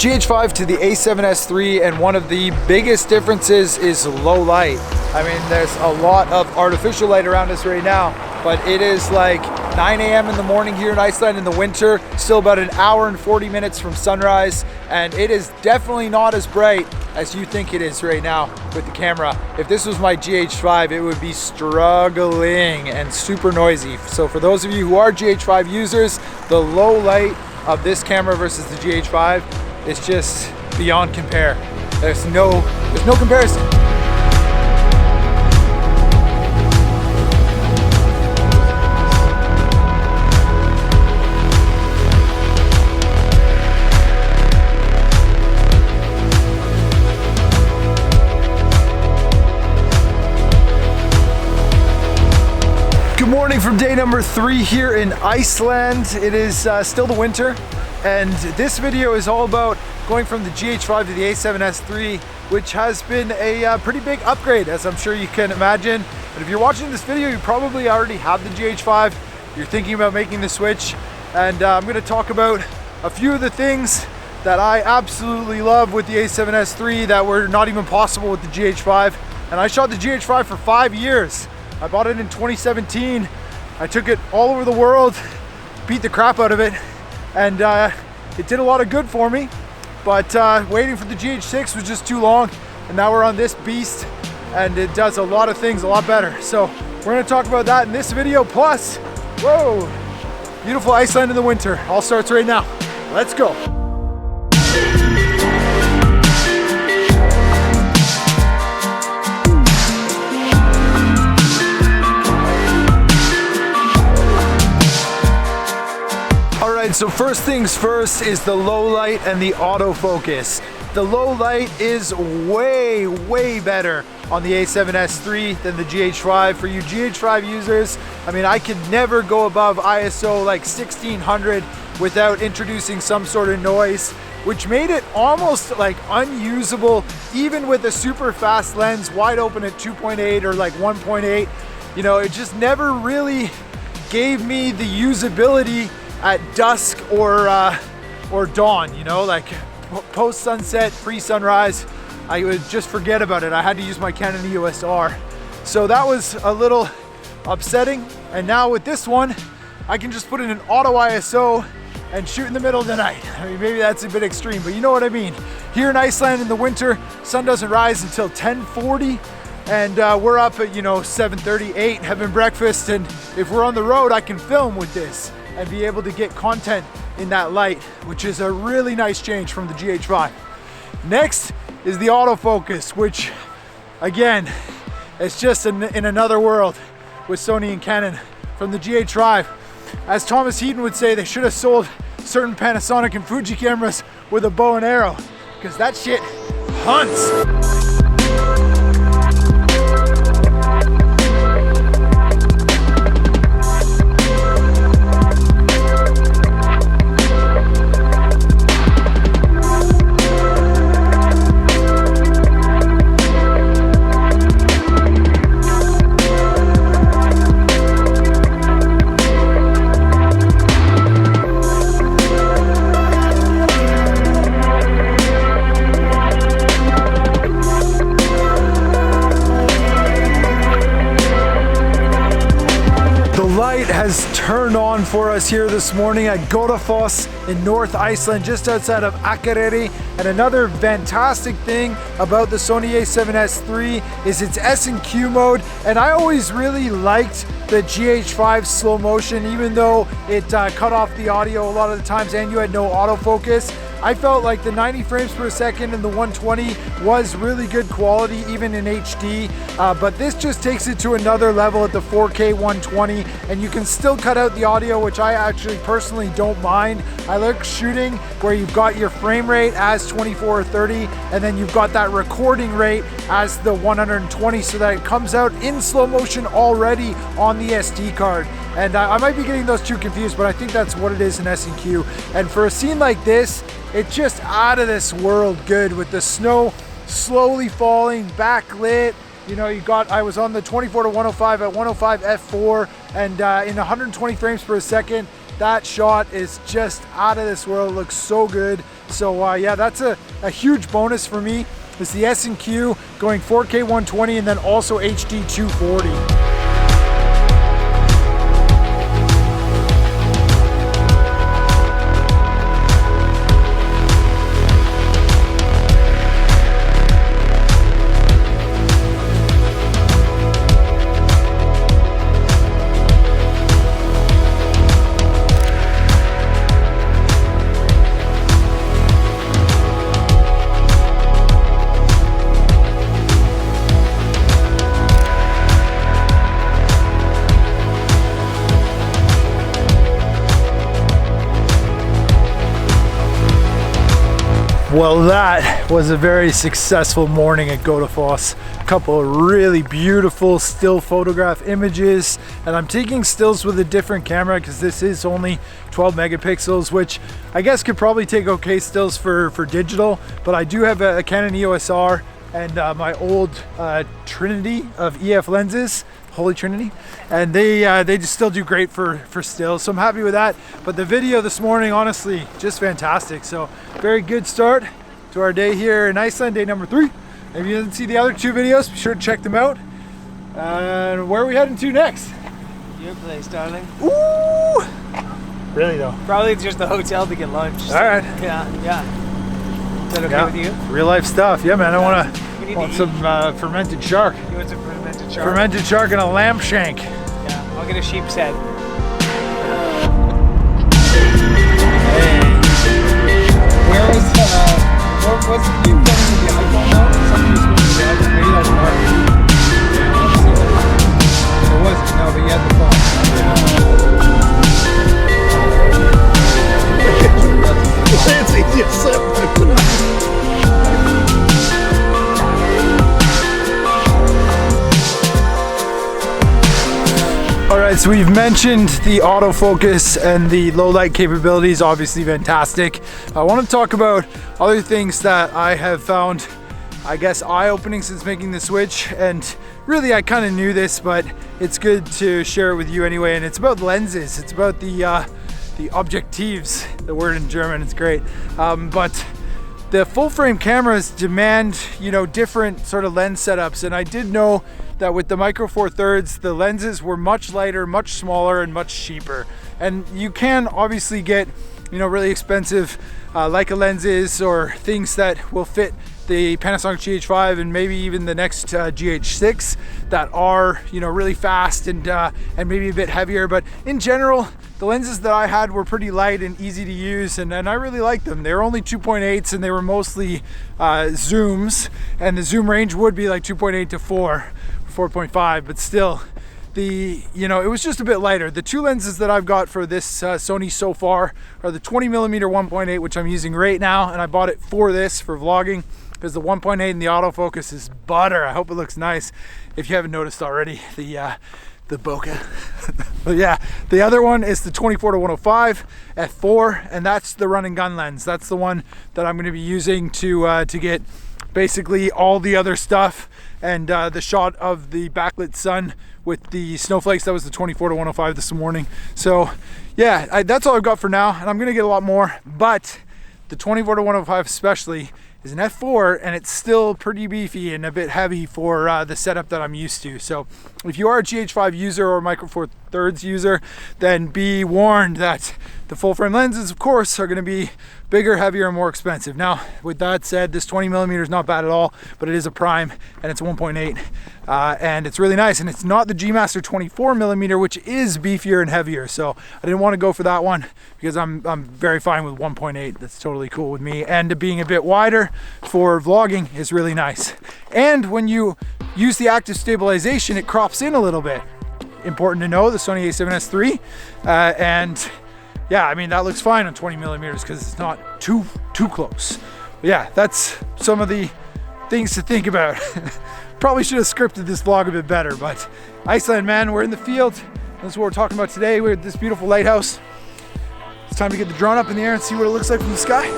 GH5 to the A7S III, and one of the biggest differences is low light. I mean, there's a lot of artificial light around us right now, but it is like 9 a.m. in the morning here in Iceland in the winter, still about an hour and 40 minutes from sunrise, and it is definitely not as bright as you think it is right now with the camera. If this was my GH5, it would be struggling and super noisy. So for those of you who are GH5 users, the low light of this camera versus the GH5 is just beyond compare. There's no comparison. Good morning from day number 3 here in Iceland. It is still the winter, and this video is all about going from the GH5 to the A7S III, which has been a pretty big upgrade, as I'm sure you can imagine. And if you're watching this video, you probably already have the GH5. You're thinking about making the switch, and I'm going to talk about a few of the things that I absolutely love with the A7S III that were not even possible with the GH5. And I shot the GH5 for 5 years. I bought it in 2017. I took it all over the world, beat the crap out of it, and it did a lot of good for me. But waiting for the GH6 was just too long, and now we're on this beast, and it does a lot of things a lot better. So we're gonna talk about that in this video, plus, whoa, beautiful Iceland in the winter. All starts right now. Let's go. So first things first is the low light and the autofocus. The low light is way better on the A7S III than the GH5. For you GH5 users, I mean, I could never go above ISO like 1600 without introducing some sort of noise, which made it almost like unusable, even with a super fast lens wide open at 2.8 or like 1.8. You know, it just never really gave me the usability at dusk or dawn, you know, like post sunset, pre sunrise. I would just forget about it. I had to use my Canon EOS R. So that was a little upsetting. And now with this one, I can just put in an auto ISO and shoot in the middle of the night. I mean, maybe that's a bit extreme, but you know what I mean. Here in Iceland in the winter, sun doesn't rise until 10:40. And we're up at, you know, 7:30, 8, having breakfast. And if we're on the road, I can film with this and be able to get content in that light, which is a really nice change from the GH5. Next is the autofocus, which again, it's just in another world with Sony and Canon. From the GH5, as Thomas Heaton would say, they should have sold certain Panasonic and Fuji cameras with a bow and arrow, because that shit hunts. Has turned on for us here this morning at Autofocus in North Iceland, just outside of Akureyri. And another fantastic thing about the Sony A7S III is its S&Q mode. And I always really liked the GH5 slow motion, even though it cut off the audio a lot of the times and you had no autofocus. I felt like the 90 frames per second and the 120 was really good quality, even in HD, but this just takes it to another level at the 4K 120, and you can still cut out the audio, which I actually personally don't mind. I like shooting where you've got your frame rate as 24 or 30, and then you've got that recording rate as the 120, so that it comes out in slow motion already on the SD card. And I might be getting those two confused, but I think that's what it is in S&Q. And for a scene like this, it's just out of this world good, with the snow slowly falling, backlit. You know, I was on the 24 to 105 at 105 f4, and in 120 frames per second, that shot is just out of this world. It looks so good. So yeah, that's a huge bonus for me. It's the S&Q going 4K 120 and then also HD 240. Well, that was a very successful morning at Autofocus. A couple of really beautiful still photograph images, and I'm taking stills with a different camera because this is only 12 megapixels, which I guess could probably take okay stills for digital, but I do have a Canon EOS R and my old Trinity of EF lenses, Holy Trinity, and they just still do great for stills, so I'm happy with that. But the video this morning, honestly, just fantastic. So very good start to our day here in Iceland, day number 3. If you didn't see the other 2 videos, be sure to check them out. And where are we heading to next? Your place, darling. Ooh! Really though? Probably just the hotel to get lunch. All right. Yeah. Is that okay with you? Real life stuff. Yeah, man. I want some fermented shark. You want some fermented shark? Fermented shark and a lamb shank. Yeah, I'll get a sheep's head. Where was what's the new phone with the iPhone now? Something was supposed to be iPhone. Maybe that's Mark. It wasn't. No, but you had the phone. It's easy to slip. All right, so we've mentioned the autofocus and the low light capabilities, obviously fantastic. I want to talk about other things that I have found, I guess, eye-opening since making the switch. And really, I kind of knew this, but it's good to share it with you anyway. And it's about lenses. It's about the objectives, the word in German. It's great. But the full frame cameras demand, different sort of lens setups. And I did know that with the Micro Four Thirds, the lenses were much lighter, much smaller, and much cheaper. And you can obviously get, really expensive Leica lenses or things that will fit the Panasonic GH5 and maybe even the next GH6 that are, really fast and maybe a bit heavier. But in general, the lenses that I had were pretty light and easy to use, and I really liked them. They were only 2.8s and they were mostly zooms, and the zoom range would be like 2.8 to 4.5, but still, it was just a bit lighter. The 2 lenses that I've got for this Sony so far are the 20mm 1.8, which I'm using right now, and I bought it for vlogging, because the 1.8 and the autofocus is butter. I hope it looks nice. If you haven't noticed already, the bokeh. But yeah, the other one is the 24-105 f4, and that's the run and gun lens. That's the one that I'm going to be using to get basically all the other stuff, and the shot of the backlit sun with the snowflakes. That was the 24-105 this morning. So yeah, that's all I've got for now, and I'm gonna get a lot more, but the 24-105 especially is an f4, and it's still pretty beefy and a bit heavy for the setup that I'm used to. So if you are a GH5 user or a Micro Four Thirds user, then be warned that the full frame lenses, of course, are going to be bigger, heavier, and more expensive. Now, with that said, this 20mm is not bad at all, but it is a prime, and it's 1.8, and it's really nice. And it's not the G Master 24mm, which is beefier and heavier. So I didn't want to go for that one because I'm very fine with 1.8. That's totally cool with me. And being a bit wider for vlogging is really nice. And when you use the active stabilization, it crops in a little bit. Important to know, the Sony A7S III, and yeah, I mean, that looks fine on 20mm because it's not too close. But yeah, that's some of the things to think about. Probably should have scripted this vlog a bit better, but Iceland, man, we're in the field. That's what we're talking about today. We're at this beautiful lighthouse. It's time to get the drone up in the air and see what it looks like from the sky.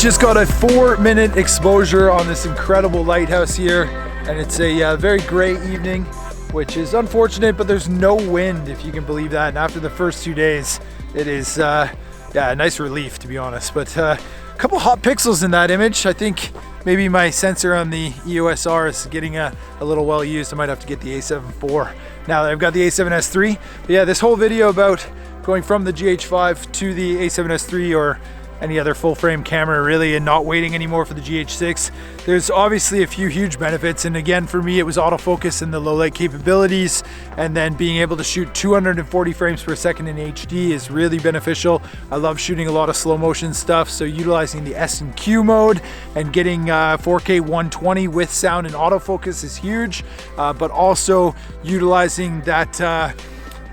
Just got a 4-minute exposure on this incredible lighthouse here, and it's a very gray evening, which is unfortunate, but there's no wind, if you can believe that. And after the first 2 days, it is a nice relief, to be honest. But a couple hot pixels in that image. I think maybe my sensor on the EOS R is getting a little well used. I might have to get the A7 IV now that I've got the A7S III. But yeah, this whole video about going from the GH5 to the A7S III or any other full frame camera really, and not waiting anymore for the GH6. There's obviously a few huge benefits, and again for me it was autofocus and the low light capabilities, and then being able to shoot 240 frames per second in HD is really beneficial. I love shooting a lot of slow motion stuff, so utilizing the S&Q mode and getting 4K 120 with sound and autofocus is huge, but also utilizing that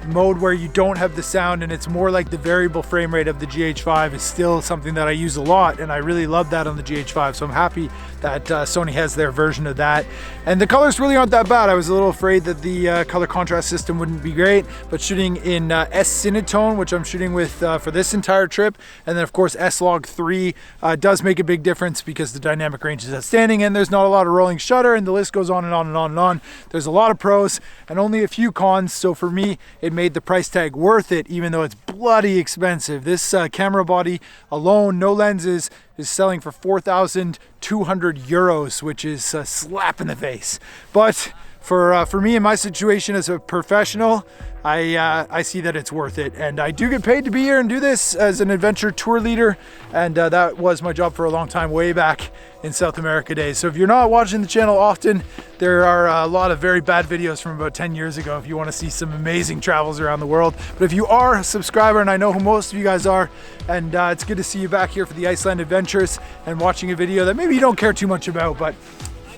mode where you don't have the sound and it's more like the variable frame rate of the GH5 is still something that I use a lot, and I really love that on the GH5, so I'm happy that Sony has their version of that. And the colors really aren't that bad. I was a little afraid that the color contrast system wouldn't be great, but shooting in S-Cinetone, which I'm shooting with for this entire trip, and then of course S-Log3 does make a big difference because the dynamic range is outstanding and there's not a lot of rolling shutter, and the list goes on and on and on and on. There's a lot of pros and only a few cons, so for me it made the price tag worth it, even though it's bloody expensive. This camera body alone, no lenses, is selling for 4,200 euros, which is a slap in the face. But for me in my situation as a professional, I see that it's worth it, and I do get paid to be here and do this as an adventure tour leader, and that was my job for a long time, way back in South America days. So if you're not watching the channel often, there are a lot of very bad videos from about 10 years ago if you want to see some amazing travels around the world. But if you are a subscriber, and I know who most of you guys are, and it's good to see you back here for the Iceland adventures and watching a video that maybe you don't care too much about, but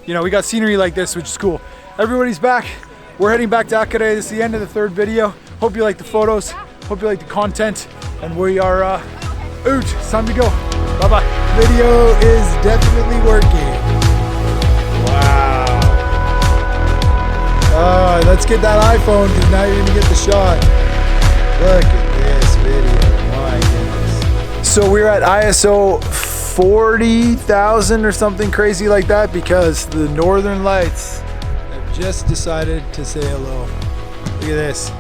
you know, we got scenery like this, which is cool. Everybody's back. We're heading back to Akare. This is the end of the third video. Hope you like the photos. Hope you like the content. And we are out. It's time to go. Bye-bye. Video is definitely working. Wow. Let's get that iPhone, because now you're gonna get the shot. Look at this video, my goodness. So we're at ISO 40,000 or something crazy like that, because the Northern Lights just decided to say hello. Look at this.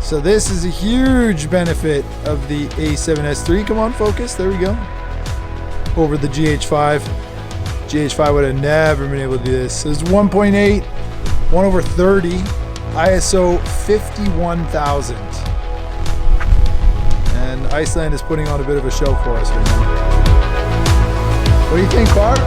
So this is a huge benefit of the A7S III. Come on, focus. There we go. Over the GH5. GH5 would have never been able to do this. So it's 1.8, 1/30, ISO 51,000. And Iceland is putting on a bit of a show for us right now. What do you think, Clark?